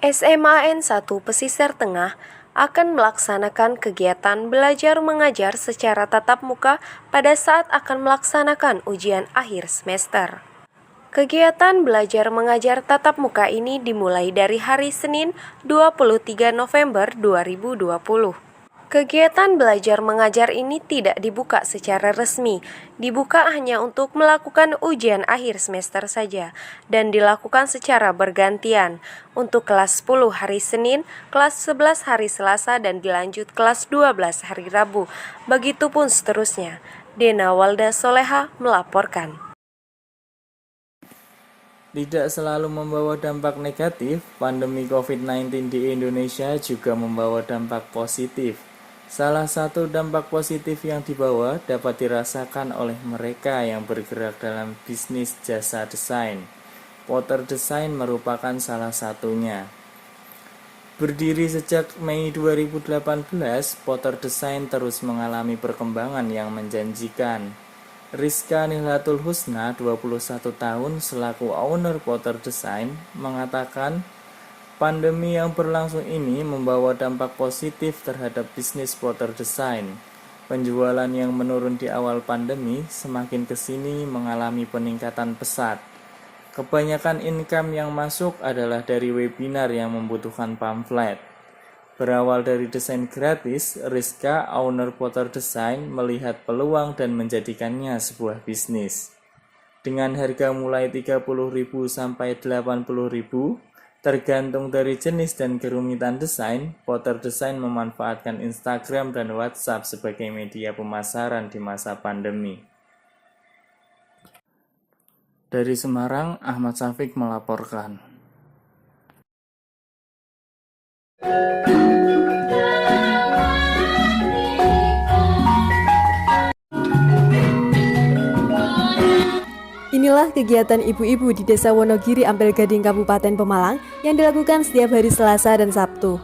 SMAN 1 Pesisir Tengah akan melaksanakan kegiatan belajar mengajar secara tatap muka pada saat akan melaksanakan ujian akhir semester. Kegiatan belajar mengajar tatap muka ini dimulai dari hari Senin 23 November 2020. Kegiatan belajar mengajar ini tidak dibuka secara resmi, dibuka hanya untuk melakukan ujian akhir semester saja, dan dilakukan secara bergantian. Untuk kelas 10 hari Senin, kelas 11 hari Selasa, dan dilanjut kelas 12 hari Rabu. Begitupun seterusnya. Dena Walda Soleha melaporkan. Tidak selalu membawa dampak negatif, pandemi COVID-19 di Indonesia juga membawa dampak positif. Salah satu dampak positif yang dibawa dapat dirasakan oleh mereka yang bergerak dalam bisnis jasa desain. Potter Design merupakan salah satunya. Berdiri sejak Mei 2018, Potter Design terus mengalami perkembangan yang menjanjikan. Rizka Nihlatul Husna, 21 tahun, selaku owner Potter Design, mengatakan pandemi yang berlangsung ini membawa dampak positif terhadap bisnis Potter Design. Penjualan yang menurun di awal pandemi semakin kesini mengalami peningkatan pesat. Kebanyakan income yang masuk adalah dari webinar yang membutuhkan pamflet. Berawal dari desain gratis, Rizka, owner Potter Design, melihat peluang dan menjadikannya sebuah bisnis. Dengan harga mulai 30.000 sampai 80.000, tergantung dari jenis dan kerumitan desain, Potter Design memanfaatkan Instagram dan WhatsApp sebagai media pemasaran di masa pandemi. Dari Semarang, Ahmad Syafiq melaporkan. Inilah kegiatan ibu-ibu di Desa Wonogiri, Ampel Gading, Kabupaten Pemalang yang dilakukan setiap hari Selasa dan Sabtu.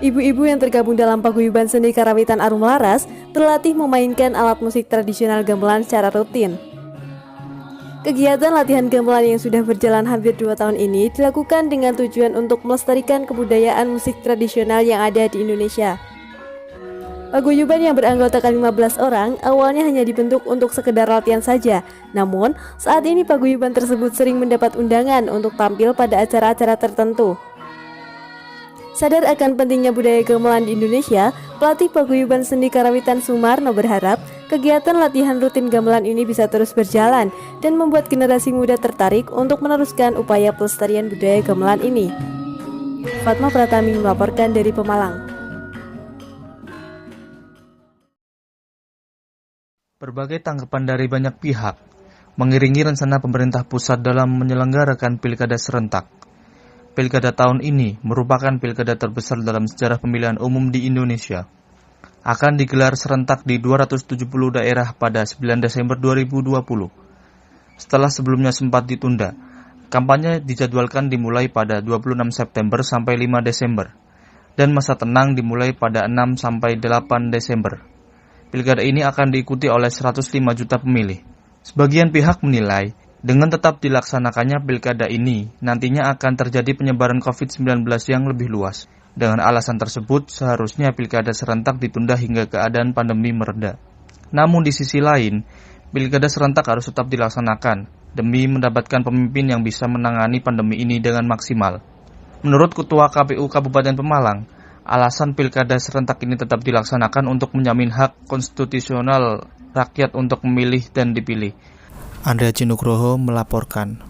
Ibu-ibu yang tergabung dalam paguyuban seni karawitan Arum Laras terlatih memainkan alat musik tradisional gamelan secara rutin. Kegiatan latihan gamelan yang sudah berjalan hampir 2 tahun ini dilakukan dengan tujuan untuk melestarikan kebudayaan musik tradisional yang ada di Indonesia. Paguyuban yang beranggotakan 15 orang awalnya hanya dibentuk untuk sekedar latihan saja. Namun, saat ini paguyuban tersebut sering mendapat undangan untuk tampil pada acara-acara tertentu. Sadar akan pentingnya budaya gamelan di Indonesia, pelatih paguyuban seni karawitan Sumarno berharap kegiatan latihan rutin gamelan ini bisa terus berjalan dan membuat generasi muda tertarik untuk meneruskan upaya pelestarian budaya gamelan ini. Fatma Pratami melaporkan dari Pemalang. Berbagai tanggapan dari banyak pihak mengiringi rencana pemerintah pusat dalam menyelenggarakan pilkada serentak. Pilkada tahun ini merupakan pilkada terbesar dalam sejarah pemilihan umum di Indonesia. Akan digelar serentak di 270 daerah pada 9 Desember 2020. Setelah sebelumnya sempat ditunda, kampanye dijadwalkan dimulai pada 26 September sampai 5 Desember, dan masa tenang dimulai pada 6 sampai 8 Desember. Pilkada ini akan diikuti oleh 105 juta pemilih. Sebagian pihak menilai, dengan tetap dilaksanakannya pilkada ini, nantinya akan terjadi penyebaran COVID-19 yang lebih luas. Dengan alasan tersebut, seharusnya pilkada serentak ditunda hingga keadaan pandemi mereda. Namun di sisi lain, pilkada serentak harus tetap dilaksanakan, demi mendapatkan pemimpin yang bisa menangani pandemi ini dengan maksimal. Menurut Ketua KPU Kabupaten Pemalang, alasan pilkada serentak ini tetap dilaksanakan untuk menjamin hak konstitusional rakyat untuk memilih dan dipilih. Andrea Cinugroho melaporkan.